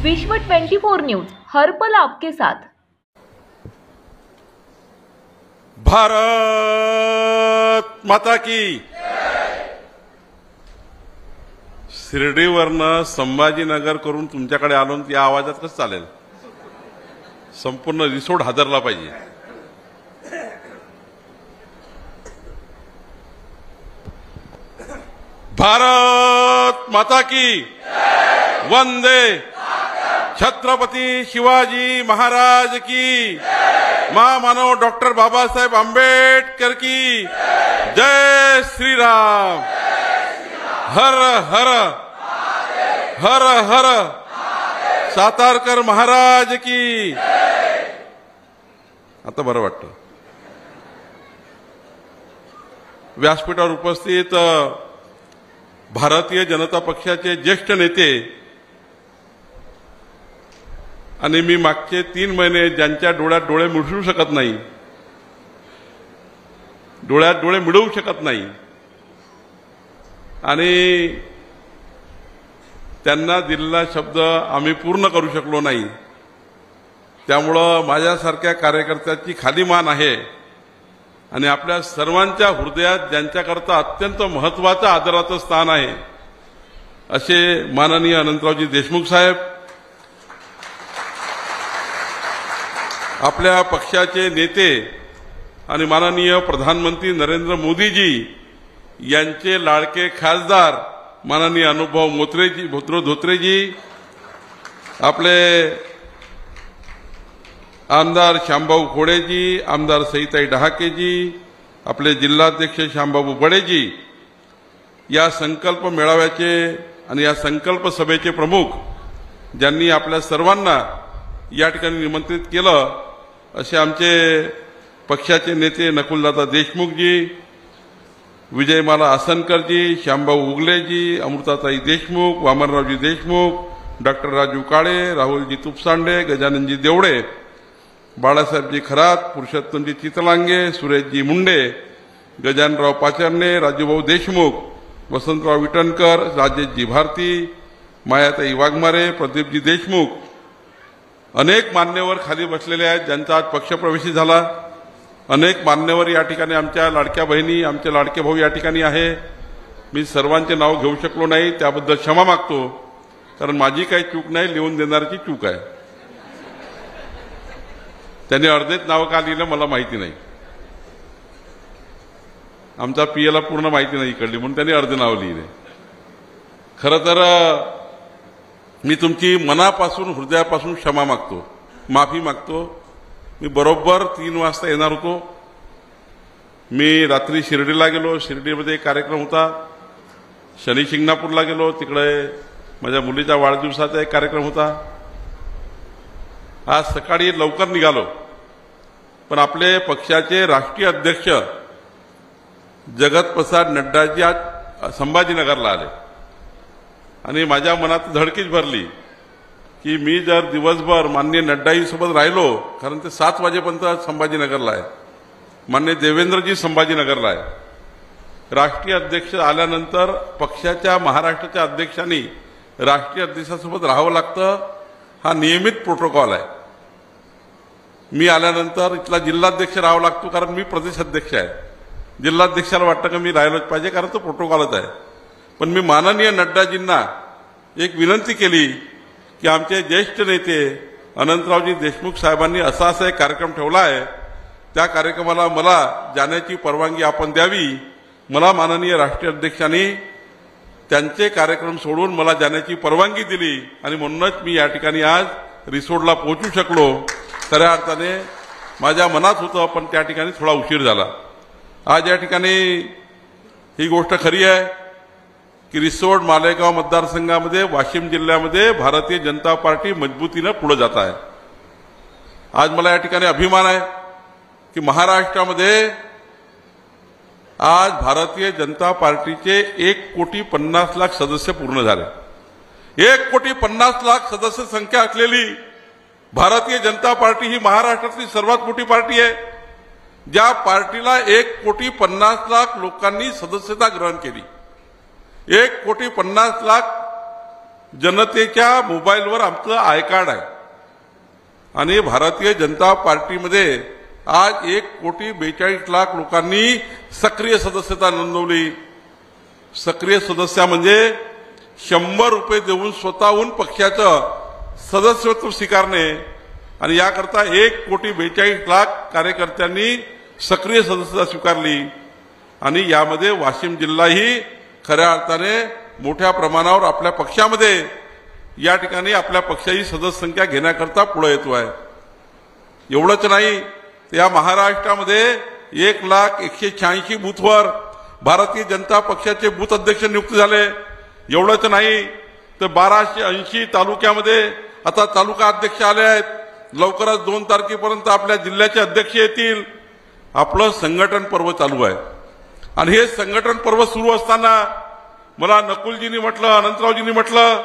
विश्व 24 न्यूज हर पल आपके साथ। भारत माता की। शिर्डीवरनं संभाजीनगर करून तुमच्याकडे आलो या आवाजात कसं चालेल? संपूर्ण रिसोड हादरला पाहिजे। भारत माता की वंदे छत्रपति शिवाजी महाराज की महामानव डॉक्टर बाबासाहेब आंबेडकर की जय श्री राम। हर हर हर हर सातारकर महाराज की। आता बरं वाटतं। व्यासपीठावर उपस्थित भारतीय जनता पक्षाचे ज्येष्ठ नेते आणि मी मागचे 3 महिने ज्यांच्या डोळ्यात डोळे मिळवू शकत नाही, डोळ्यात डोळे मिळवू शकत नाही आणि त्यांना दिलेला शब्द आम्ही पूर्ण करू शकलो नाही, त्यामुळे माझ्यासारख्या कार्यकर्त्याची खाली मान आहे आणि आपल्या सर्वांच्या हृदयात ज्यांच्याकरता अत्यंत महत्त्वाचं आदराचं स्थान आहे असे माननीय अनंतरावजी देशमुख साहेब, आपल्या पक्षाचे नेते आणि माननीय प्रधानमंत्री नरेंद्र मोदीजी यांचे लाडके खासदार माननीय अनुभव धोत्रेजी, आपले आमदार श्यामभाऊ खोडेजी, आमदार सईताई डहाकेजी, आपले जिल्हाध्यक्ष श्यामबाबू बडेजी, या संकल्प मेळाव्याचे आणि या संकल्प सभेचे प्रमुख ज्यांनी आपल्या सर्वांना या ठिकाणी निमंत्रित केलं असे आमचे पक्षाचे नेते नकुलदादा देशमुखजी, विजयमाला आसनकरजी, श्यामभाऊ उगलेजी, अमृताताई देशमुख, वामनरावजी देशमुख, डॉक्टर राजू काळे, राहुलजी तुपसांडे, गजाननजी देवडे, बाळासाहेबजी खरात, पुरुषोत्तमजी चितलांगे, सुरेशजी मुंडे, गजानराव पाचरणे, राजूभाऊ देशमुख, वसंतराव विटणकर, राजेशजी भारती, मायाताई वाघमारे, प्रदीपजी देशमुख, अनेक मान्यवर खाली बसलेले आहेत ज्यांचा आज पक्षप्रवेश झाला। अनेक मान्यवर या ठिकाणी आमच्या लाडक्या बहिणी, आमचे लाडके भाऊ या ठिकाणी आहे। मी सर्वांचे नाव घेऊ शकलो नाही, त्याबद्दल क्षमा मागतो, कारण माझी काही चूक नाही, लिहून देणाऱ्याची चूक आहे। त्यांनी अर्धेच नाव का लिहिलं मला माहिती नाही, आमचा पीएला पूर्ण माहिती नाही इकडली, म्हणून त्यांनी अर्धे नाव लिहिले। खरं तर मी तुमची मनापासून हृदयापासून क्षमा मागतो, माफी मागतो। मी बरोबर 3 वाजता येणार होतो। मी रात्री शिर्डीला गेलो, शिर्डीमध्ये एक कार्यक्रम होता, शनी शिंगणापूरला गेलो, तिकडे माझ्या मुलीच्या वाढदिवसाचा एक कार्यक्रम होता। आज सकाळी लवकर निघालो, पण आपले पक्षाचे राष्ट्रीय अध्यक्ष जगत प्रसाद नड्डाजी आज संभाजीनगरला आले आणि माझ्या मनात धडकीच भरली की मी जर दिवसभर माननीय नड्डाजीसोबत राहिलो, कारण ते 7 वाजेपर्यंत संभाजीनगरला आहे, माननीय देवेंद्रजी संभाजीनगरला आहे, राष्ट्रीय अध्यक्ष आल्यानंतर पक्षाच्या महाराष्ट्राच्या अध्यक्षांनी राष्ट्रीय अध्यक्षासोबत राहावं लागतं, हा नियमित प्रोटोकॉल आहे। मी आल्यानंतर इथला जिल्हाध्यक्ष राहावं लागतो, कारण मी प्रदेशाध्यक्ष आहे। जिल्हाध्यक्षाला वाटतं की मी राहिलोच पाहिजे, कारण तो प्रोटोकॉलच आहे। पण मी माननीय नड्डाजींना एक विनंती केली की आमचे ज्येष्ठ नेते अनंतरावजी देशमुख साहेबांनी असा एक कार्यक्रम ठेवला आहे, त्या कार्यक्रमाला मला जाण्याची परवानगी आपण द्यावी। मला माननीय राष्ट्रीय अध्यक्षांनी त्यांचे कार्यक्रम सोडून मला जाण्याची परवानगी दिली आणि म्हणूनच मी या ठिकाणी आज रिसोडला पोहोचू शकलो। खऱ्या अर्थाने माझ्या मनात होतं, पण त्या ठिकाणी थोडा उशीर झाला। आज या ठिकाणी ही गोष्ट खरी आहे की रिसोड मालेगाव मतदारसंघामध्ये वाशिम जिल्ह्यामध्ये भारतीय जनता पार्टी मजबूतीने पुढे जात आहे। आज मला या ठिकाणी अभिमान आहे की महाराष्ट्रामध्ये आज भारतीय जनता पार्टीचे 1,50,00,000 सदस्य पूर्ण झाले। 1,50,00,000 सदस्य संख्या असलेली भारतीय जनता पार्टी ही महाराष्ट्रातली सर्वात मोठी पार्टी आहे, ज्या पार्टीला 1,50,00,000 लोकांनी सदस्यता ग्रहण केली। 1,50,00,000 जनतेच्या मोबाईलवर आमचं आय कार्ड आहे आणि भारतीय जनता पार्टीमध्ये आज 1,42,00,000 लोकांनी सक्रिय सदस्यता नोंदवली। सक्रिय सदस्य म्हणजे 100 रुपये देऊन स्वतःहून पक्षाचं सदस्यत्व स्वीकारणे आणि याकरता 1,42,00,000 कार्यकर्त्यांनी सक्रिय सदस्यता स्वीकारली आणि यामध्ये वाशिम जिल्हाही खऱ्या अर्थाने मोठ्या प्रमाणावर आपल्या पक्षामध्ये या ठिकाणी आपल्या पक्षाची सदस्य संख्या घेण्याकरता पुढे येतो आहे। एवढंच नाही, या महाराष्ट्रामध्ये 1,186 बूथवर भारतीय जनता पक्षाचे बूथ अध्यक्ष नियुक्त झाले। एवढंच नाही तर 1280 तालुक्यामध्ये आता तालुका अध्यक्ष आले आहेत। लवकरच 2 तारखेपर्यंत आपल्या जिल्ह्याचे अध्यक्ष येतील। आपलं संघटन पर्व चालू आहे आणि हे संघटन पर्व सुरू असताना मला नकुलजींनी म्हटलं, अनंतरावजींनी म्हटलं,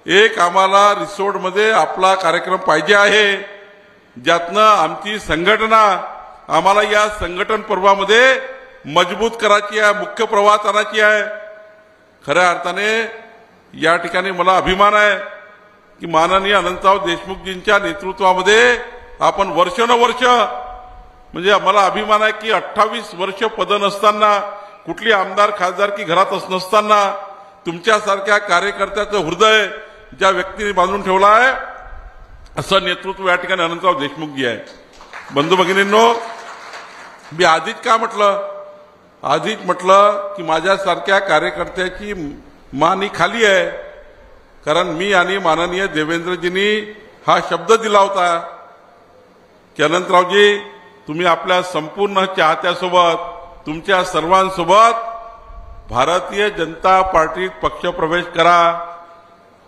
एक आम्हाला रिसोर्टमध्ये आपला कार्यक्रम पाहिजे आहे ज्यातनं आमची संघटना आम्हाला या संघटन पर्वामध्ये मजबूत करायची आहे, मुख्य प्रवाहात आणायची आहे। खऱ्या अर्थाने या ठिकाणी मला अभिमान आहे की माननीय अनंतराव देशमुखजींच्या नेतृत्वामध्ये आपण वर्षानुवर्ष म्हणजे मला अभिमान आहे की 28 वर्ष पद नसताना, कुठली आमदार खासदारकी घरात नसताना तुमच्यासारख्या कार्यकर्त्याचं हृदय ज्या व्यक्तीने बांधून ठेवलं आहे असं नेतृत्व या ठिकाणी अनंतराव देशमुखजी आहे। बंधू भगिनींनो, मी आधीच म्हटलं की माझ्यासारख्या कार्यकर्त्याची मान ही खाली आहे, कारण मी आणि माननीय देवेंद्रजींनी हा शब्द दिला होता की अनंतरावजी तुम्ही आपल्या संपूर्ण चाहत्यासोबत, तुमच्या सर्वांसोबत भारतीय जनता पार्टीत पक्षप्रवेश करा।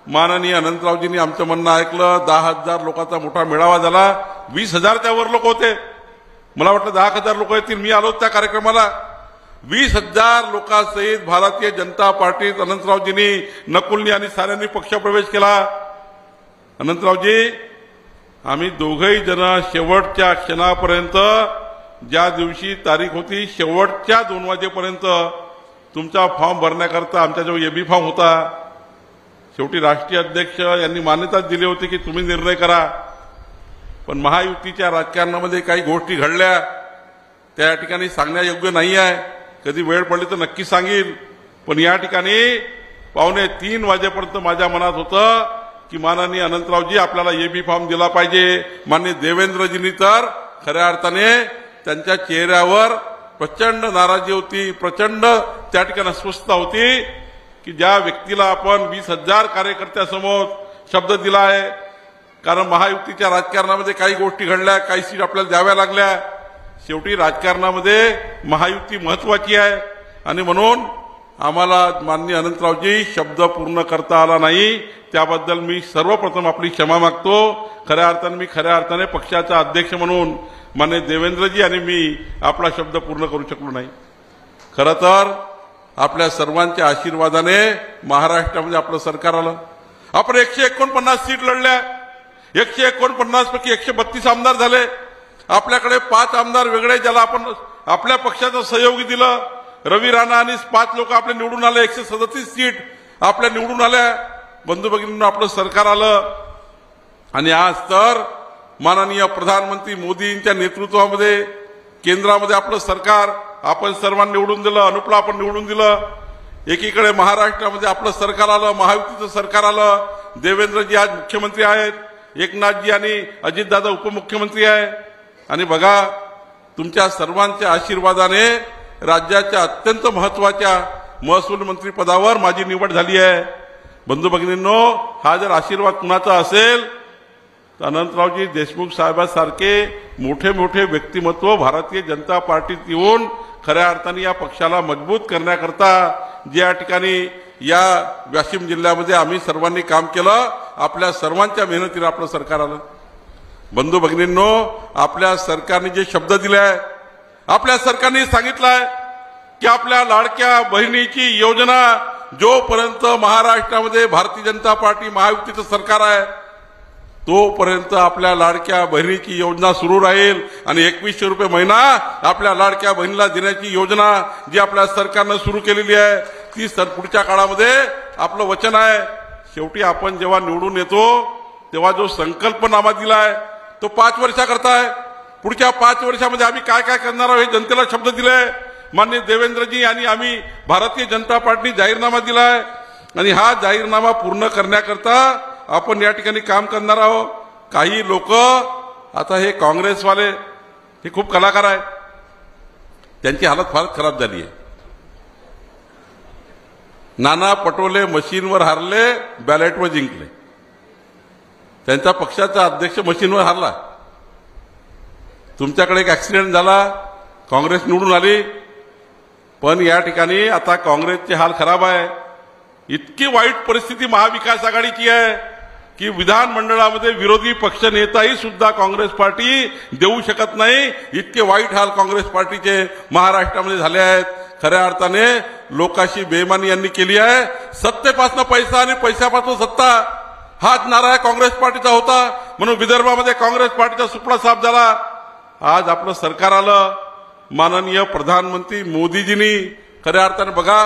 माननीय अनंतरावजींनी आमचं म्हणणं ऐकलं। 10,000 लोकांचा मोठा मेळावा झाला, 20,000च्या वर लोक होते। मला वाटलं 10,000 लोक येतील, मी आलो त्या कार्यक्रमाला। 20,000 लोकांसहित भारतीय जनता पार्टीत अनंतरावजींनी, नकुलनी आणि साऱ्यांनी पक्षप्रवेश केला। अनंतरावजी, आम्ही दोघेही जण शेवटच्या क्षणापर्यंत, ज्या दिवशी तारीख होती शेवटच्या 2 वाजेपर्यंत तुमचा फॉर्म भरण्याकरता आमच्याजवळ एबी फॉर्म होता। शेवटी राष्ट्रीय अध्यक्ष यांनी मान्यताच दिली होती की तुम्ही निर्णय करा, पण महायुतीच्या राजकारणामध्ये काही गोष्टी घडल्या त्या ठिकाणी सांगण्यायोग्य नाही आहे। कधी वेळ पडली तर नक्की सांगेल, पण या ठिकाणी 2:45 वाजेपर्यंत माझ्या मनात होतं की माननीय अनंतरावजी आपल्याला एबी फॉर्म दिला पाहिजे। माननीय देवेंद्रजींनी तर खऱ्या अर्थाने त्यांच्या चेहऱ्यावर प्रचंड नाराजी होती, प्रचंड त्या ठिकाणी अस्वस्थता होती की ज्या व्यक्तीला आपण 20,000 कार्यकर्त्यासमोर शब्द दिला आहे, कारण महायुतीच्या राजकारणामध्ये काही गोष्टी घडल्या, काही सीट आपल्याला द्याव्या लागल्या। शेवटी राजकारणामध्ये महायुती महत्वाची आहे आणि म्हणून आम्हाला माननीय अनंतरावजी शब्द पूर्ण करता आला नाही, त्याबद्दल मी सर्वप्रथम आपली क्षमा मागतो। खऱ्या अर्थाने पक्षाचा अध्यक्ष म्हणून माननीय देवेंद्रजी आणि मी आपला शब्द पूर्ण करू शकलो नाही। खरं तर आपल्या सर्वांच्या आशीर्वादाने महाराष्ट्रामध्ये आपलं सरकार आलं। आपण 149 सीट लढल्या, 149 पैकी 132 आमदार झाले। आपल्याकडे 5 आमदार वेगळे ज्याला आपण आपल्या पक्षाचं सहयोगी दिलं, रवी राणा आणि 5 लोक आपले निवडून आले। 137 सीट आपल्या निवडून आल्या। बंधू भगिनींनो, आपलं सरकार आलं आणि आज तर माननीय प्रधानमंत्री मोदींच्या नेतृत्वामध्ये केंद्रामध्ये आपलं सरकार आपण सर्वांनी निवडून दिलं, अनुपला आपण निवडून दिलं। एकीकडे महाराष्ट्रामध्ये आपलं सरकार आलं, महायुतीचं सरकार आलं। देवेंद्रजी आज मुख्यमंत्री आहेत, एकनाथजी आणि अजितदादा उपमुख्यमंत्री आहे आणि बघा तुमच्या सर्वांच्या आशीर्वादाने राज्याच्या अत्यंत महत्वाच्या महसूल मंत्री पदावर माझी निवड झाली आहे। बंधू भगिनींनो, हा जर आशीर्वाद कुणाचा असेल तर अनंतरावजी देशमुख साहेबांसारखे मोठे मोठे व्यक्तिमत्व भारतीय जनता पार्टीत येऊन खऱ्या अर्थाने या पक्षाला मजबूत करण्याकरता ज्या ठिकाणी या वाशिम जिल्ह्यामध्ये आम्ही सर्वांनी काम केलं, आपल्या सर्वांच्या मेहनतीने आपलं सरकार आलं। बंधू भगिनींनो, आपल्या सरकारने जे शब्द दिले आहे, आपल्या सरकारने सांगितलंय की आपल्या लाडक्या बहिणीची योजना जोपर्यंत महाराष्ट्रामध्ये भारतीय जनता पार्टी महायुतीचं सरकार आहे तोपर्यंत आपल्या लाडक्या बहिणीची योजना सुरू राहील आणि 2100 रुपये महिना आपल्या लाडक्या बहिणीला देण्याची योजना जी आपल्या सरकारनं सुरू केलेली आहे ती पुढच्या काळामध्ये आपलं वचन आहे। शेवटी आपण जेव्हा निवडून येतो तेव्हा जो संकल्पनामा दिलाय तो 5 वर्षाकरता आहे. पुढच्या 5 वर्षामध्ये आम्ही काय काय करणार आहोत हे जनतेला शब्द दिलाय. माननीय देवेंद्रजी आणि आम्ही भारतीय जनता पार्टी जाहीरनामा दिलाय आणि हा जाहीरनामा पूर्ण करण्याकरता आपण या ठिकाणी काम करणार आहोत. काही लोक आता हे काँग्रेसवाले हे खूप कलाकार आहेत, त्यांची हालत फार खराब झाली आहे. नाना पटोले मशीनवर हारले, बॅलेटवर जिंकले. त्यांचा पक्षाचा अध्यक्ष मशीनवर हारला. तुमच्याकडे एक ऍक्सिडेंट झाला, काँग्रेस निवडून आली, पण या ठिकाणी आता काँग्रेसचे हाल खराब आहे. इतकी वाईट परिस्थिती महाविकास आघाडीची आहे की विधानमंडळामध्ये विरोधी पक्ष नेताही सुद्धा काँग्रेस पार्टी देऊ शकत नाही. इतके वाईट हाल काँग्रेस पार्टीचे महाराष्ट्रामध्ये झाले आहेत. खऱ्या अर्थाने लोकांशी बेईमानी यांनी केली आहे. सत्तेपासून पैसा आणि पैशापासून सत्ता हाच नारा काँग्रेस पार्टीचा होता, म्हणून विदर्भामध्ये काँग्रेस पार्टीचा सुपडा साफ झाला. आज आपलं सरकार आलं. माननीय प्रधानमंत्री मोदीजींनी खऱ्या अर्थाने बघा,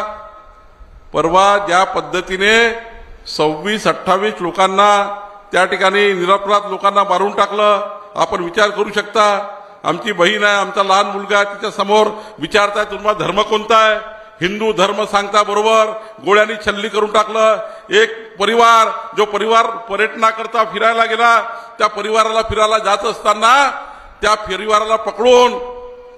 परवा ज्या पद्धतीने 26-28 लोकांना त्या ठिकाणी निरपराध लोकांना मारून टाकलं, आपण विचार करू शकता. आमची बहीण आहे, आमचा लहान मुलगा आहे, तिच्या समोर विचारताय तुम्हाला धर्म कोणता आहे, हिंदू धर्म सांगता बरोबर गोळ्यांनी छल्ली करून टाकलं. एक परिवार, जो परिवार पर्यटनाकरता फिरायला गेला, त्या परिवाराला फिरायला जात असताना त्या परिवाराला पकडून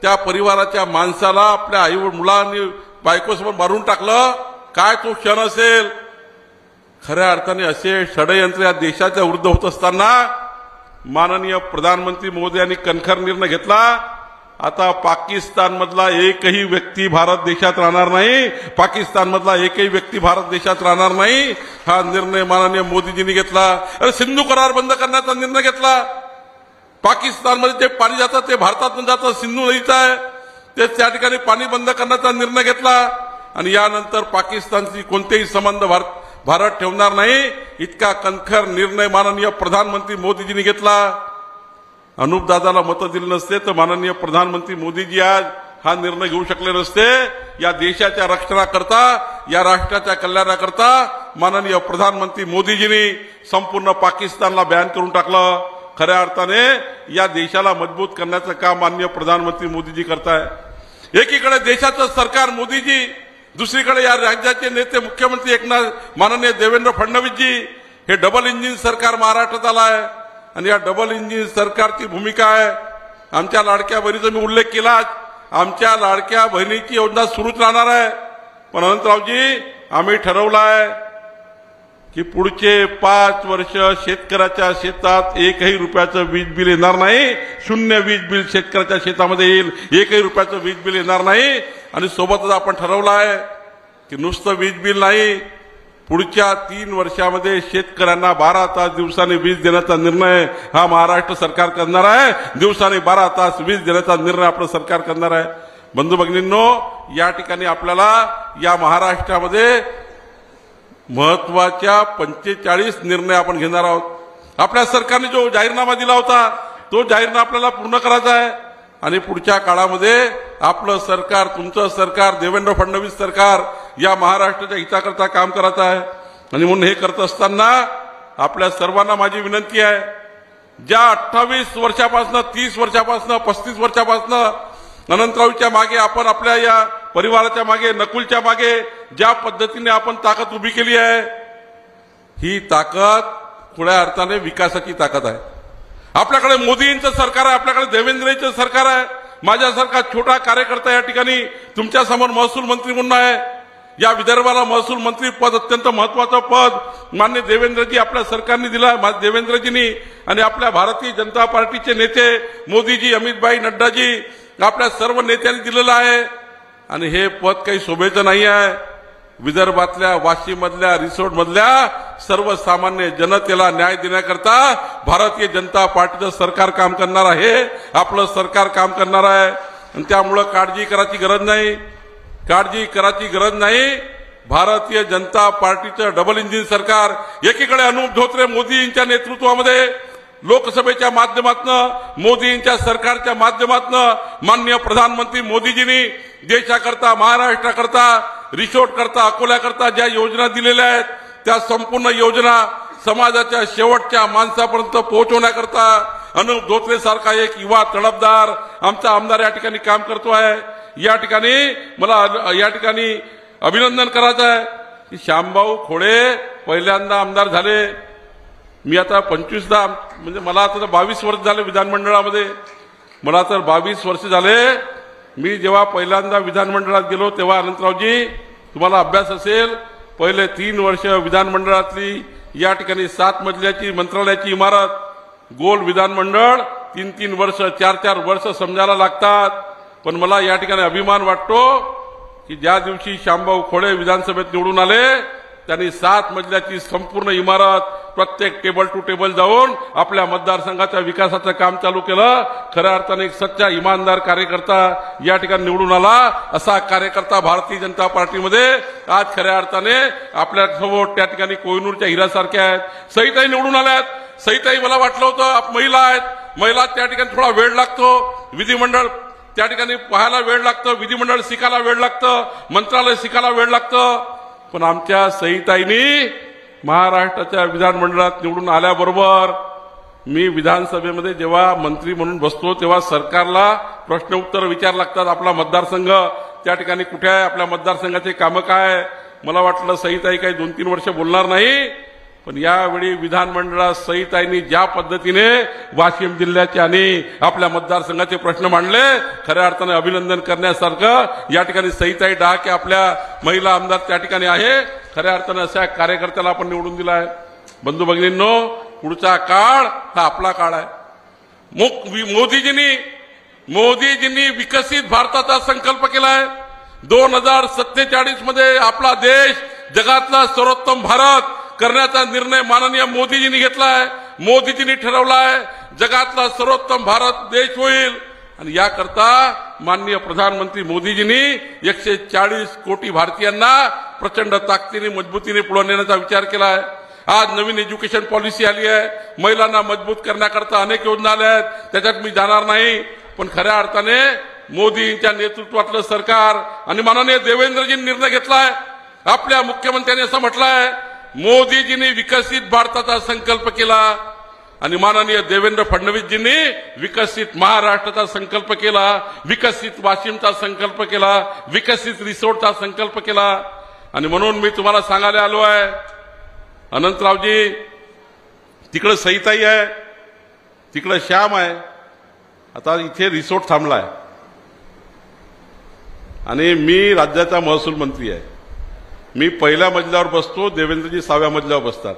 त्या परिवाराच्या माणसाला आपल्या आई मुलांनी बायकोसमोर मारून टाकलं. काय तो क्षण असेल. खऱ्या अर्थाने असे षडयंत्र या देशाच्या विरुद्ध होत असताना माननीय प्रधानमंत्री मोदी यांनी कणखर निर्णय घेतला. आता पाकिस्तानमधला एकही व्यक्ती भारत देशात राहणार नाही, पाकिस्तानमधला एकही व्यक्ती भारत देशात राहणार नाही, हा निर्णय माननीय मोदीजींनी घेतला. अरे सिंधू करार बंद करण्याचा निर्णय घेतला. पाकिस्तानमध्ये जे पाणी जातं ते भारतातून जातं, सिंधू नदीचं आहे, ते त्या ठिकाणी पाणी बंद करण्याचा निर्णय घेतला. आणि यानंतर पाकिस्तानशी कोणतेही संबंध भारत ठेवणार नाही, इतका कणखर निर्णय माननीय प्रधानमंत्री मोदीजींनी घेतला. अनुपदादाला मतं दिली नसते तर माननीय प्रधानमंत्री मोदीजी आज हा निर्णय घेऊ शकले नसते. या देशाच्या रक्षणाकरता, या राष्ट्राच्या कल्याणाकरता माननीय प्रधानमंत्री मोदीजींनी संपूर्ण पाकिस्तानला बॅन करून टाकलं. खऱ्या अर्थाने या देशाला मजबूत करण्याचं काम माननीय प्रधानमंत्री मोदीजी करताय. एकीकडे देशाचं सरकार मोदीजी, दुसरीकडे या राज्याचे नेते मुख्यमंत्री एकनाथ माननीय देवेंद्र फडणवीसजी, हे डबल इंजिन सरकार महाराष्ट्रात आलं आहे. आणि या डबल इंजिन सरकारची भूमिका आहे. आमच्या लाडक्या बहिणीचा मी उल्लेख केला, आमच्या लाडक्या बहिणीची योजना सुरूच राहणार आहे. पण अनंतरावजी, आम्ही ठरवलं आहे की पुढचे 5 वर्ष शेतकऱ्याच्या शेतात एकही रुपयाचं वीज बिल येणार नाही. 0 वीज बिल शेतकऱ्याच्या शेतामध्ये येईल, एकही रुपयाचं वीज बिल येणार नाही. आणि सोबतच आपण ठरवलं आहे की नुसतं वीज बिल नाही, पुढच्या 3 वर्षामध्ये शेतकऱ्यांना 12 तास दिवसाने वीज देण्याचा निर्णय हा महाराष्ट्र सरकार करणार आहे. दिवसाने 12 तास वीज देण्याचा निर्णय आपलं सरकार करणार आहे. बंधू भगिनींनो, या ठिकाणी आपल्याला या महाराष्ट्रामध्ये महत्वाच्या 45 निर्णय आपण घेणार आहोत. आपल्या सरकारने जो जाहीरनामा दिला होता तो जाहीरनामा आपल्याला पूर्ण करायचा आहे. आणि पुढच्या काळामध्ये आपलं सरकार, तुमचं सरकार, देवेंद्र फडणवीस सरकार या महाराष्ट्राच्या हिताकरता काम करत आहे. आणि म्हणून हे करत असताना आपल्या सर्वांना माझी विनंती आहे, ज्या 28 वर्षापासून, 30 वर्षापासून, 35 वर्षापासून अनंतरावच्या मागे आपण, आपल्या या परिवाराच्या मागे, नकुलच्या मागे ज्या पद्धतीने आपण ताकद उभी केली आहे, ही ताकद खुल्या अर्थाने विकासाची ताकद आहे. आपल्याकडे मोदींचं सरकार आहे, आपल्याकडे देवेंद्रचं सरकार आहे. माझ्यासारखा छोटा कार्यकर्ता या ठिकाणी तुमच्या समोर महसूल मंत्री म्हणून आहे. या विदर्भाला महसूल मंत्री पद अत्यंत महत्वाचं पद माननीय देवेंद्रजी आपल्या सरकारने दिलं, देवेंद्रजींनी. आणि आपल्या भारतीय जनता पार्टीचे नेते मोदीजी, अमितभाई नड्डाजी, आपल्या सर्व नेत्यांनी दिलेलं आहे. आणि हे पद काही शोभेचं नाही आहे. विदर्भातल्या, वाशीमधल्या, रिसोडमधल्या सर्वसामान्य जनतेला न्याय देण्याकरता भारतीय जनता पार्टीचं सरकार काम करणार आहे, आपलं सरकार काम करणार आहे. आणि त्यामुळे काळजी करायची गरज नाही, काळजी करायची गरज नाही. भारतीय जनता पार्टीचं डबल इंजिन सरकार, एकीकडे अनुप धोत्रे मोदींच्या नेतृत्वामध्ये लोकसभेच्या माध्यमातून, मोदींच्या सरकारच्या माध्यमातून माननीय प्रधानमंत्री मोदीजींनी देशाकरता, महाराष्ट्राकरता, रिसोर्ट करता, अकोल्याकरता ज्या योजना दिलेल्या आहेत त्या संपूर्ण योजना समाजाच्या शेवटच्या माणसापर्यंत पोहोचवण्याकरता अनुप धोत्रे सारखा एक युवा तडफदार आमचा आमदार या ठिकाणी काम करतो आहे। या ठिकाणी मला या ठिकाणी अभिनंदन करायचं आहे की श्यामभाऊ खोडे पहिल्यांदा आमदार झाले। मी आता 25दा म्हणजे मला आता 22 वर्ष झाले विधानमंडळामध्ये, मला तर 22 वर्ष झाले। मी जेव्हा पहिल्यांदा विधानमंडळात गेलो तेव्हा अनंतरावजी तुम्हाला अभ्यास असेल, पहिले 3 वर्ष विधानमंडळातली या ठिकाणी 7 मजल्याची मंत्रालयाची इमारत, गोल विधानमंडळ 3-3 वर्ष 4-4 वर्ष समजायला लागतात। पण मला या ठिकाणी अभिमान वाटतो की ज्या दिवशी श्यामभाऊ खोडे विधानसभेत निवडून आले त्यांनी 7 मजल्याची संपूर्ण इमारत प्रत्येक टेबल टू टेबल जाऊन आपल्या मतदारसंघाच्या विकासाचं काम चालू केलं। खऱ्या अर्थाने एक सच्चा इमानदार कार्यकर्ता या ठिकाणी निवडून आला। असा कार्यकर्ता भारतीय जनता पार्टीमध्ये आज खऱ्या अर्थाने आपल्या समोर त्या ठिकाणी कोहिनूरच्या हिऱ्यासारख्या आहेत। सईताई निवडून आल्यात। सईताई मला वाटलं होतं महिला आहेत, महिला त्या ठिकाणी थोडा वेळ लागतो, विधिमंडळ त्या ठिकाणी पाहायला वेळ लागतं, विधिमंडळ शिकायला वेळ लागतं, मंत्रालय शिकायला वेळ लागतं। पण आमच्या सईताईंनी महाराष्ट्राच्या विधानमंडळात निवडून आल्याबरोबर मी विधानसभेमध्ये जेव्हा मंत्री म्हणून बसतो तेव्हा सरकारला प्रश्न उत्तर विचारायला लागतात। आपला मतदारसंघ त्या ठिकाणी कुठे आहे, आपल्या मतदारसंघाचे कामं काय। मला वाटलं सईताई काही 2-3 वर्ष बोलणार नाही, पण यावेळी विधानमंडळात सईताईंनी ज्या पद्धतीने वाशिम जिल्ह्याचे आणि आपल्या मतदारसंघाचे प्रश्न मांडले, खऱ्या अर्थाने अभिनंदन करण्यासारखं या ठिकाणी सईताई डहाके आपल्या महिला आमदार त्या ठिकाणी आहे। खऱ्या अर्थाने अशा कार्यकर्त्याला आपण निवडून दिला आहे। बंधू भगिनींनो, पुढचा काळ हा आपला काळ आहे। मोदीजींनी विकसित भारताचा संकल्प केलाय। 2047 मध्ये आपला देश जगातला सर्वोत्तम भारत करण्याचा निर्णय माननीय मोदीजींनी घेतलाय। मोदीजींनी ठरवलाय जगातला सर्वोत्तम भारत देश होईल आणि याकरता माननीय प्रधानमंत्री मोदीजींनी 140 कोटी भारतीयांना प्रचंड ताकदीने मजबूतीने पुढे नेण्याचा विचार केलाय। आज नवीन एज्युकेशन पॉलिसी आली आहे, महिलांना मजबूत करण्याकरता अनेक योजना आल्या आहेत, त्याच्यात मी जाणार नाही। पण खऱ्या अर्थाने मोदींच्या नेतृत्वातलं सरकार आणि माननीय देवेंद्रजींनी निर्णय घेतलाय। आपल्या मुख्यमंत्र्यांनी असं म्हटलंय, मोदीजींनी विकसित भारताचा संकल्प केला आणि माननीय देवेंद्र फडणवीसजींनी विकसित महाराष्ट्राचा संकल्प केला, विकसित वाशिमचा संकल्प केला, विकसित रिसोर्टचा संकल्प केला। आणि म्हणून मी तुम्हाला सांगायला आलो आहे, अनंतरावजी तिकडे सईताई आहे, तिकडे श्याम आहे, आता इथे रिसोर्ट थांबलाय आणि मी राज्याचा महसूल मंत्री आहे। मी पहिल्या मजल्यावर बसतो, देवेंद्रजी 6व्या मजल्यावर बसतात।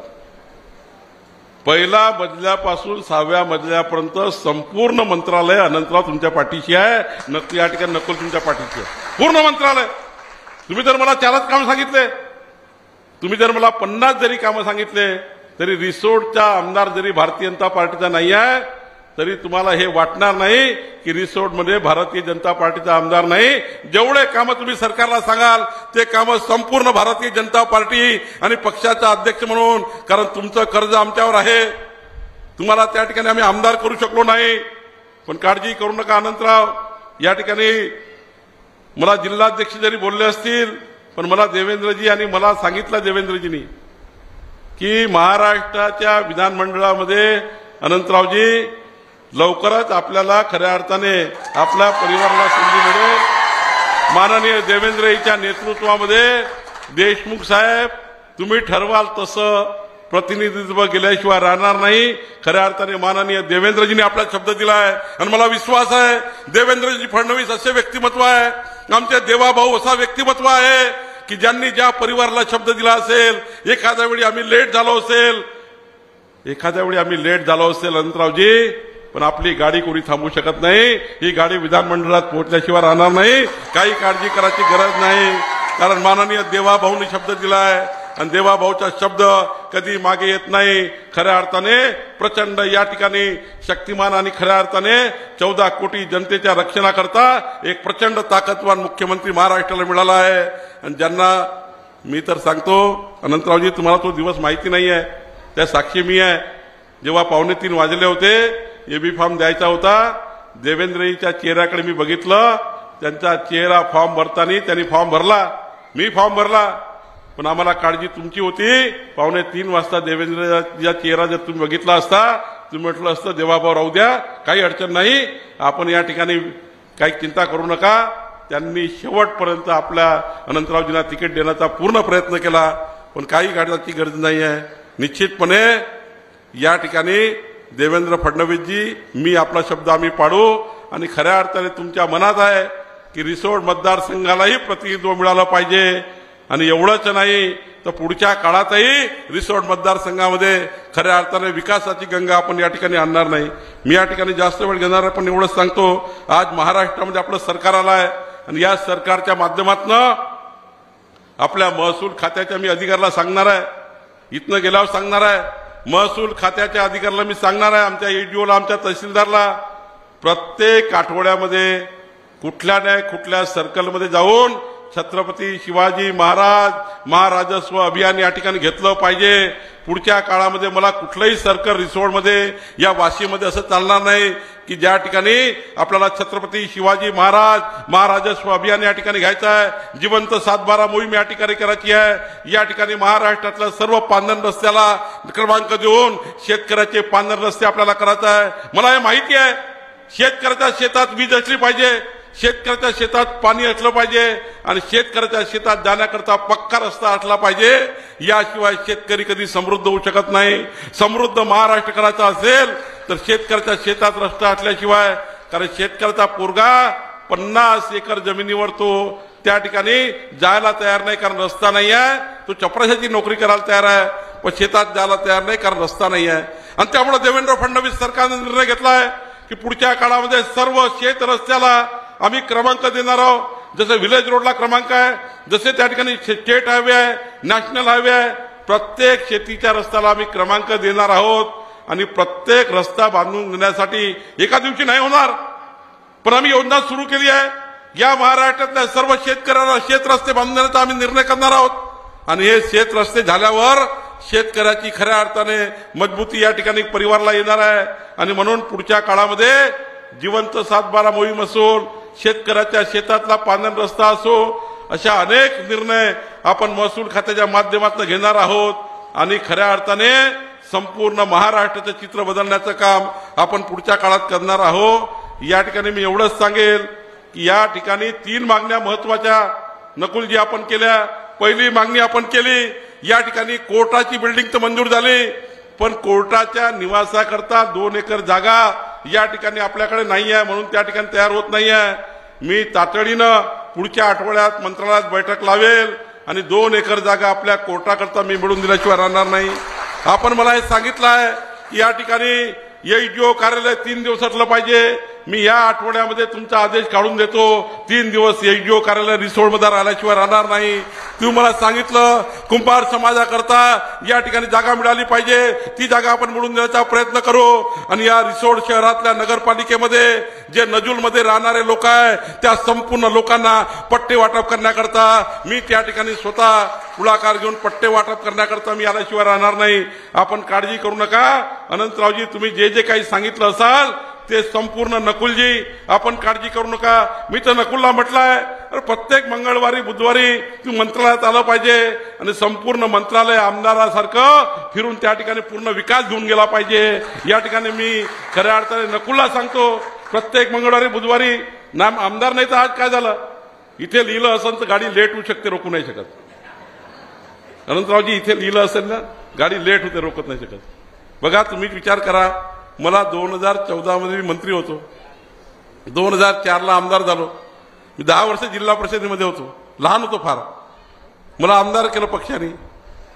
पहिल्या मजल्यापासून 6व्या मजल्यापर्यंत संपूर्ण मंत्रालय अनंतराव तुमच्या पाठीशी आहे, नक्की या ठिकाणी नकुल तुमच्या पाठीशी आहे, पूर्ण मंत्रालय। तुम्ही जर मला 4च काम सांगितले, तुम्ही जर मला 50 जरी कामं सांगितले तरी रिसोर्टचा आमदार जरी भारतीय जनता पार्टीचा नाही आहे तरी तुम्हाला हे वाटणार नाही की रिसोर्टमध्ये भारतीय जनता पार्टीचा आमदार नाही। जेवढे कामं तुम्ही सरकारला सांगाल ते कामं संपूर्ण भारतीय जनता पार्टी आणि पक्षाचा अध्यक्ष म्हणून, कारण तुमचं कर्ज आमच्यावर आहे, तुम्हाला त्या ठिकाणी आम्ही आमदार करू शकलो नाही। पण काळजी करू नका अनंतराव, या ठिकाणी मला जिल्हाध्यक्ष जरी बोलले असतील पण मला देवेंद्रजी आणि मला सांगितलं देवेंद्रजींनी की महाराष्ट्राच्या विधानमंडळामध्ये अनंतरावजी लवकरच आपल्याला खऱ्या अर्थाने आपल्या परिवाराला संधी मिळेल। माननीय देवेंद्रजींच्या नेतृत्वामध्ये देशमुख साहेब तुम्ही ठरवाल तसं प्रतिनिधित्व गेल्याशिवाय राहणार नाही। खऱ्या अर्थाने माननीय देवेंद्रजींनी आपला शब्द दिलाय आणि मला विश्वास आहे देवेंद्रजी फडणवीस असे व्यक्तिमत्व आहे, आमचे देवाभाऊ असा व्यक्तिमत्व आहे की ज्यांनी ज्या परिवाराला शब्द दिला असेल, एखाद्या वेळी आम्ही लेट झालो असेल अनंतरावजी, पण आपली गाडी कोणी थांबवू शकत नाही। ही गाडी विधानमंडळात पोहोचल्याशिवाय राहणार नाही, काही काळजी करायची गरज नाही, कारण माननीय देवाभाऊंनी शब्द दिलाय आणि देवाभाऊचा शब्द कधी मागे येत नाही। खऱ्या अर्थाने प्रचंड या ठिकाणी शक्तिमान आणि खऱ्या अर्थाने 14 कोटी जनतेच्या रक्षणाकरता एक प्रचंड ताकदवान मुख्यमंत्री महाराष्ट्राला मिळाला आहे। आणि ज्यांना मी तर सांगतो अनंतरावजी, तुम्हाला तो दिवस माहिती नाही आहे, त्या साक्षी मी आहे। जेव्हा 2:45 वाजले होते, एबी फॉर्म द्यायचा होता, देवेंद्रजीच्या चेहऱ्याकडे मी बघितलं, त्यांचा चेहरा फॉर्म भरताना त्यांनी फॉर्म भरला, मी फॉर्म भरला, पण आम्हाला काळजी तुमची होती. 2:45 वाजता देवेंद्रचा चेहरा जर तुम्ही बघितला असता, तुम्ही म्हटलं असतं देवाभाऊ राहू द्या, काही अडचण नाही, आपण या ठिकाणी काही चिंता करू नका. त्यांनी शेवटपर्यंत आपल्या अनंतरावजींना तिकीट देण्याचा पूर्ण प्रयत्न केला, पण काही गाडीची गरज नाही आहे. निश्चितपणे या ठिकाणी देवेंद्र फडणवीसजी, मी आपला शब्द आम्ही पाडू आणि खऱ्या अर्थाने तुमच्या मनात आहे की रिसोड मतदारसंघालाही प्रतिनिधित्व मिळालं पाहिजे. आणि एवढंच नाही तर पुढच्या काळातही रिसोड मतदारसंघामध्ये खऱ्या अर्थाने विकासाची गंगा आपण या ठिकाणी आणणार नाही. मी या ठिकाणी जास्त वेळ घेणार आहे, पण एवढंच सांगतो, आज महाराष्ट्रामध्ये आपलं सरकार आलं आहे आणि या सरकारच्या माध्यमातून आपल्या महसूल खात्याच्या मी अधिकाऱ्याला सांगणार आहे, इथनं गेल्यावर सांगणार आहे, महसूल खात्याच्या अधिकाऱ्याला मी सांगणार आहे, आमच्या ईडीओला, आमच्या तहसीलदारला, प्रत्येक आठवड्यामध्ये कुठल्या सर्कलमध्ये जाऊन छत्रपती शिवाजी महाराज महाराजस्व अभियान या ठिकाणी घेतलं पाहिजे. पुढच्या काळामध्ये मला कुठलंही सर्कल रिसोडमध्ये या वाशीमध्ये असं चालणार नाही की ज्या ठिकाणी आपल्याला छत्रपती शिवाजी महाराज महाराजस्व अभियान या ठिकाणी घ्यायचं आहे, जिवंत 7/12 मोहीम या ठिकाणी करायची आहे. या ठिकाणी महाराष्ट्रातल्या सर्व पांढर रस्त्याला क्रमांक देऊन शेतकऱ्याचे पांढर रस्ते आपल्याला करायचं आहे. मला हे माहिती आहे, शेतकऱ्याच्या शेतात वीज असली पाहिजे, शेतकऱ्याच्या शेतात पाणी असलं पाहिजे आणि शेतकऱ्याच्या शेतात जाण्याकरता पक्का रस्ता असला पाहिजे. याशिवाय शेतकरी कधी समृद्ध होऊ शकत नाही. समृद्ध महाराष्ट्र करायचा असेल तर शेतकऱ्याच्या शेतात रस्ता असल्याशिवाय, कारण शेतकऱ्याचा पोरगा 50 एकर जमिनीवर तो त्या ठिकाणी जायला तयार नाही, कारण रस्ता नाही आहे. तो चपराशाची नोकरी करायला तयार आहे, पण शेतात जायला तयार नाही, कारण रस्ता नाही आहे. आणि त्यामुळे देवेंद्र फडणवीस सरकारने निर्णय घेतला आहे की पुढच्या काळामध्ये सर्व शेत रस्त्याला आम्ही क्रमांक देणार आहोत. जसं विलेज रोडला क्रमांक आहे, जसे त्या ठिकाणी स्टेट हायवे आहे, नॅशनल हायवे आहे, प्रत्येक शेतीच्या रस्त्याला आम्ही क्रमांक देणार आहोत. आणि प्रत्येक रस्ता बांधून देण्यासाठी एका दिवशी नाही होणार, पण आम्ही योजना सुरू केली आहे. या महाराष्ट्रातल्या सर्व शेतकऱ्यांना शेत रस्ते बांधून देण्याचा आम्ही निर्णय करणार आहोत. आणि हे शेत रस्ते झाल्यावर शेतकऱ्याची खऱ्या अर्थाने मजबूती या ठिकाणी परिवाराला येणार आहे. आणि म्हणून पुढच्या काळामध्ये जिवंत 7/12 मोहीम असो, शेतकऱ्याच्या शेतातला पांढर रस्ता असो, अशा अनेक निर्णय आपण महसूल खात्याच्या माध्यमातून घेणार आहोत. आणि खऱ्या अर्थाने संपूर्ण महाराष्ट्राचं चित्र बदलण्याचं काम आपण पुढच्या काळात करणार आहोत. या ठिकाणी मी एवढंच सांगेल की या ठिकाणी 3 मागण्या महत्वाच्या नकुलजी आपण केल्या. पहिली मागणी आपण केली, या ठिकाणी कोर्टाची बिल्डिंग तर मंजूर झाली, पण कोर्टाच्या निवासाकरता 2 एकर जागा या ठिकाणी आपल्याकडे नाही आहे, म्हणून त्या ठिकाणी तयार होत नाही आहे. मी तातडीनं पुढच्या आठवड्यात मंत्रालयात बैठक लावेल आणि 2 एकर जागा आपल्या कोर्टाकरता मी मिळवून दिल्याशिवाय राहणार नाही. आपण मला हे सांगितलं आहे की या ठिकाणी ईडीओ कार्यालय 3 दिवसातलं पाहिजे. मी या आठवड्यामध्ये तुमचा आदेश काढून देतो, 3 दिवस ईडीओ कार्यालय रिसोडमध्ये राहिल्याशिवाय राहणार नाही. तुम्ही मला सांगितलं कुंभार समाजाकरता या ठिकाणी जागा मिळाली पाहिजे, ती जागा आपण मिळवून देण्याचा प्रयत्न करू. आणि या रिसोड शहरातल्या नगरपालिकेमध्ये जे नजूलमध्ये राहणारे लोक आहे, त्या संपूर्ण लोकांना पट्टे वाटप करण्याकरता मी त्या ठिकाणी स्वतः पुढाकार घेऊन पट्टे वाटप करण्याकरता मी आल्याशिवाय राहणार नाही. आपण काळजी करू नका. अनंतरावजी, तुम्ही जे जे काही सांगितलं असाल ते संपूर्ण नकुलजी, आपण काळजी करू नका. मी तर नकुलला म्हटलंय, प्रत्येक मंगळवारी बुधवारी तू मंत्रालयात आलं पाहिजे आणि संपूर्ण मंत्रालय आमदारासारखं फिरून त्या ठिकाणी पूर्ण विकास घेऊन गेला पाहिजे. या ठिकाणी मी खऱ्या अर्थाने नकुलला सांगतो, प्रत्येक मंगळवारी बुधवारी नाम आमदार नाही तर आज काय झालं, इथे लिहिलं असेल तर गाडी लेट होऊ शकते, रोखू नाही शकत. अनंतरावजी, इथे लिहिलं असेल ना गाडी लेट होते, रोखत नाही शकत. बघा, तुम्ही विचार करा, मला 2014 मध्ये मी मंत्री होतो, 2004ला आमदार झालो. मी 10 वर्ष जिल्हा परिषदेमध्ये होतो, लहान होतो फार. मला आमदार केलं पक्षाने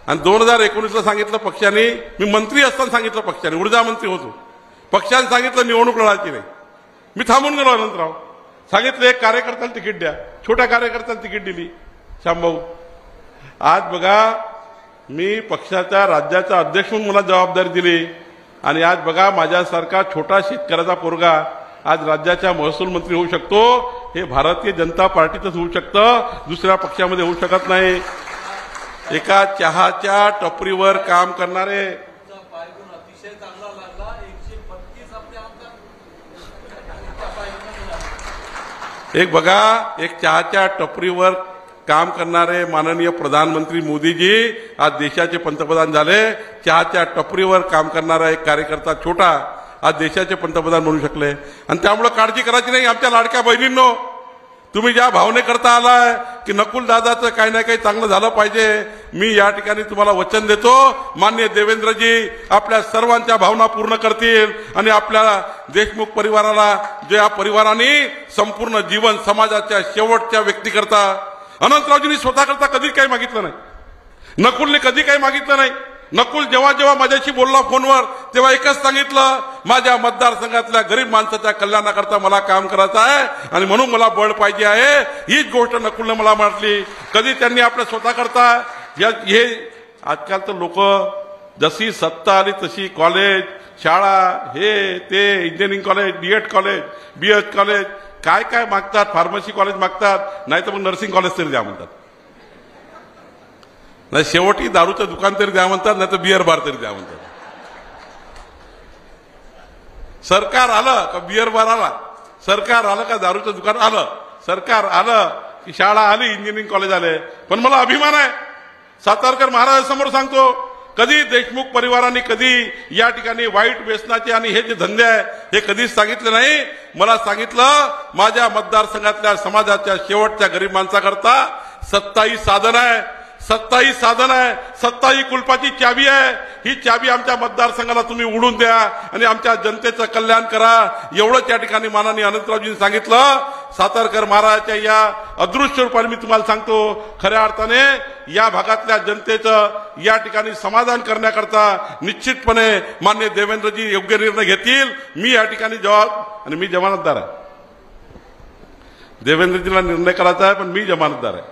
आणि 2019ला सांगितलं पक्षाने, मी मंत्री असताना सांगितलं पक्षाने, ऊर्जा मंत्री होतो, पक्षाने सांगितलं निवडणूक लढायची नाही. मी थांबून गेलो. अनंतराव सांगितलं एक कार्यकर्त्याला तिकीट द्या, छोट्या कार्यकर्त्याला तिकीट दिली, श्यामभाऊ. आज बघा, मी पक्षाच्या राज्याचा अध्यक्ष म्हणून मला जबाबदारी दिली आणि आज बघा, माझ्यासारखा छोटा शेतकऱ्याचा पोरगा आज राज्याच्या महसूल मंत्री होऊ शकतो. हे भारतीय जनता पार्टीतच होऊ शकतं, दुसऱ्या पक्षामध्ये होऊ शकत नाही. एका चहाच्या टपरीवर काम करणारे, एक बघा, एक चहाच्या टपरीवर काम करणारे माननीय प्रधानमंत्री मोदीजी आज देशाचे पंतप्रधान झाले. चहाच्या टपरीवर काम करणारा एक कार्यकर्ता छोटा आज देशाचे पंतप्रधान बनू शकले. आणि त्यामुळे काळजी करायची नाही. आमच्या लाडक्या बहिणींनो, तुम्ही ज्या भावने करता आलाय की नकुल दादाचं काही ना काही चांगलं झालं पाहिजे, मी या ठिकाणी तुम्हाला वचन देतो, माननीय देवेंद्रजी आपल्या सर्वांच्या भावना पूर्ण करतील आणि आपल्या देशमुख परिवाराला, ज्या परिवाराने संपूर्ण जीवन समाजाच्या शेवटच्या व्यक्तीकरता, अनंतरावजींनी स्वतःकरता कधी काही मागितलं नाही, नकुलने कधी काही मागितलं नाही. नकुल जेव्हा जेव्हा माझ्याशी बोलला फोनवर तेव्हा एकच सांगितलं, माझ्या मतदारसंघातल्या गरीब माणसाच्या कल्याणाकरता मला काम करायचं आहे आणि म्हणून मला बळ पाहिजे आहे. हीच गोष्ट नकुलने मला म्हटली. कधी त्यांनी आपल्या स्वतःकरता हे आजकाल तर लोक जशी सत्ता आली तशी कॉलेज, शाळा, हे ते, engineering college, D Ed college, B Ed college, काय काय मागतात, फार्मसी कॉलेज मागतात, नाही तर मग नर्सिंग कॉलेज तरी द्या म्हणतात, नाही शेवटी दारूचं दुकान तरी द्या म्हणतात, नाही तर बिअर बार तरी द्या म्हणतात. सरकार आलं का बिअर बार आला, सरकार आलं का दारूचं दुकान आलं, सरकार आलं की शाळा आली, इंजिनिअरिंग कॉलेज आले. पण मला अभिमान आहे, सातारकर महाराजांसमोर सांगतो, कधी देशमुख परिवाराने कधी या ठिकाणी वाईट व्यसनाचे आणि हे जे धंदे आहे हे कधीच सांगितले नाही. मला सांगितलं, माझ्या मतदारसंघातल्या समाजाच्या शेवटच्या गरीब माणसाकरता सत्ता ही साधन आहे, सत्ता ही साधन आहे, सत्ता ही कुलपाची चावी आहे. ही चावी आमच्या मतदारसंघाला तुम्ही उडून द्या आणि आमच्या जनतेचं कल्याण करा, एवढंच या ठिकाणी माननीय अनंतरावजींनी सांगितलं. सातारकर महाराजांच्या या अदृश्य रूपाने मी तुम्हाला सांगतो, खऱ्या अर्थाने या भागातल्या जनतेचं या ठिकाणी समाधान करण्याकरता निश्चितपणे माननीय देवेंद्रजी योग्य निर्णय घेतील. मी या ठिकाणी आणि मी जमानतदार आहे. देवेंद्रजीला निर्णय करायचा आहे, पण मी जमानतदार आहे.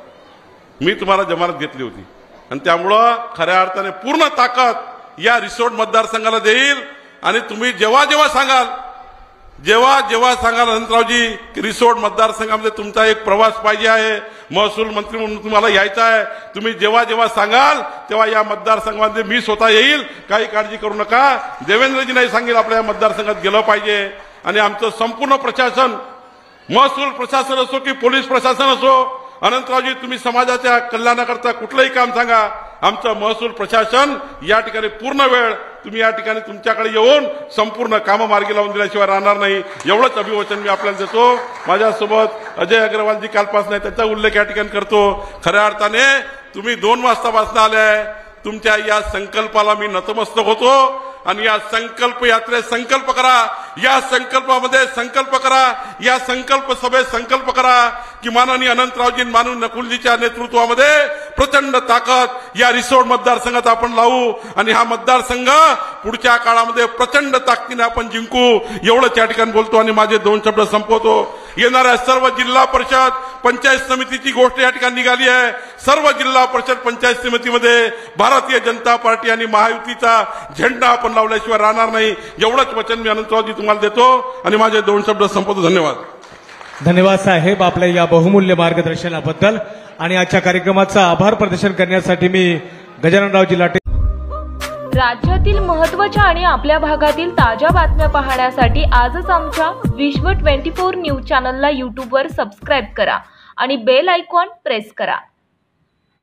मी तुम्हाला जमानत घेतली होती आणि त्यामुळं खऱ्या अर्थाने पूर्ण ताकद या रिसोर्ट मतदारसंघाला देईल. आणि तुम्ही जेव्हा जेव्हा सांगाल अनंतरावजी की रिसोर्ट मतदारसंघामध्ये तुमचा एक प्रवास पाहिजे आहे, महसूल मंत्री म्हणून तुम्हाला यायचं आहे, तुम्ही जेव्हा जेव्हा सांगाल तेव्हा या मतदारसंघामध्ये मी स्वतः येईल, काही काळजी करू नका. देवेंद्रजी नाही सांगेल आपल्या या मतदारसंघात गेलं पाहिजे. आणि आमचं संपूर्ण प्रशासन, महसूल प्रशासन असो की पोलीस प्रशासन असो, अनंतरावजी तुम्ही समाजाच्या कल्याणाकरता कुठलंही काम सांगा, आमचं महसूल प्रशासन या ठिकाणी पूर्ण वेळ तुम्ही या ठिकाणी तुमच्याकडे येऊन संपूर्ण कामं मार्गी लावून दिल्याशिवाय राहणार नाही, एवढंच अभिवचन मी आपल्याला देतो. माझ्यासोबत अजय अग्रवालजी कालपासून आहे, त्याचा उल्लेख या ठिकाणी करतो. खऱ्या अर्थाने तुम्ही 2 वाजतापासून आले, तुमच्या या संकल्पाला मी नतमस्तक होतो. आणि या संकल्प यात्रेत संकल्प करा, या संकल्पामध्ये संकल्प करा, या संकल्प सभेत संकल्प करा की माननीय अनंतरावजी, माननीय नकुलजीच्या नेतृत्वामध्ये प्रचंड ताकद या रिसोर्ट मतदारसंघात आपण लावू आणि हा मतदारसंघ पुढच्या काळामध्ये प्रचंड ताकदीने आपण जिंकू, एवढंच या ठिकाणी बोलतो आणि माझे 2 शब्द संपवतो. येणाऱ्या सर्व जिल्हा परिषद पंचायत समितीची गोष्ट या ठिकाणी निघाली आहे. सर्व जिल्हा परिषद पंचायत समितीमध्ये भारतीय जनता पार्टी आणि महायुतीचा झेंडा आपण लावल्याशिवाय राहणार नाही, एवढंच वचन मी अनंतरावजी तुम्हाला देतो आणि माझे 2 शब्द संपवतो. धन्यवाद. धन्यवाद साहेब आपल्या या बहुमूल्य मार्गदर्शनाबद्दल. आणि आजच्या कार्यक्रमाचा आभार प्रदर्शन करण्यासाठी मी गजाननरावजी लाटे. राज्यातील महत्त्वाच्या आणि आपल्या भागातील ताज्या बातम्या पाहण्यासाठी आजच आमच्या विश्व 24 न्यूज चॅनलला यूट्यूबवर सबस्क्राईब करा आणि बेल आयकॉन प्रेस करा.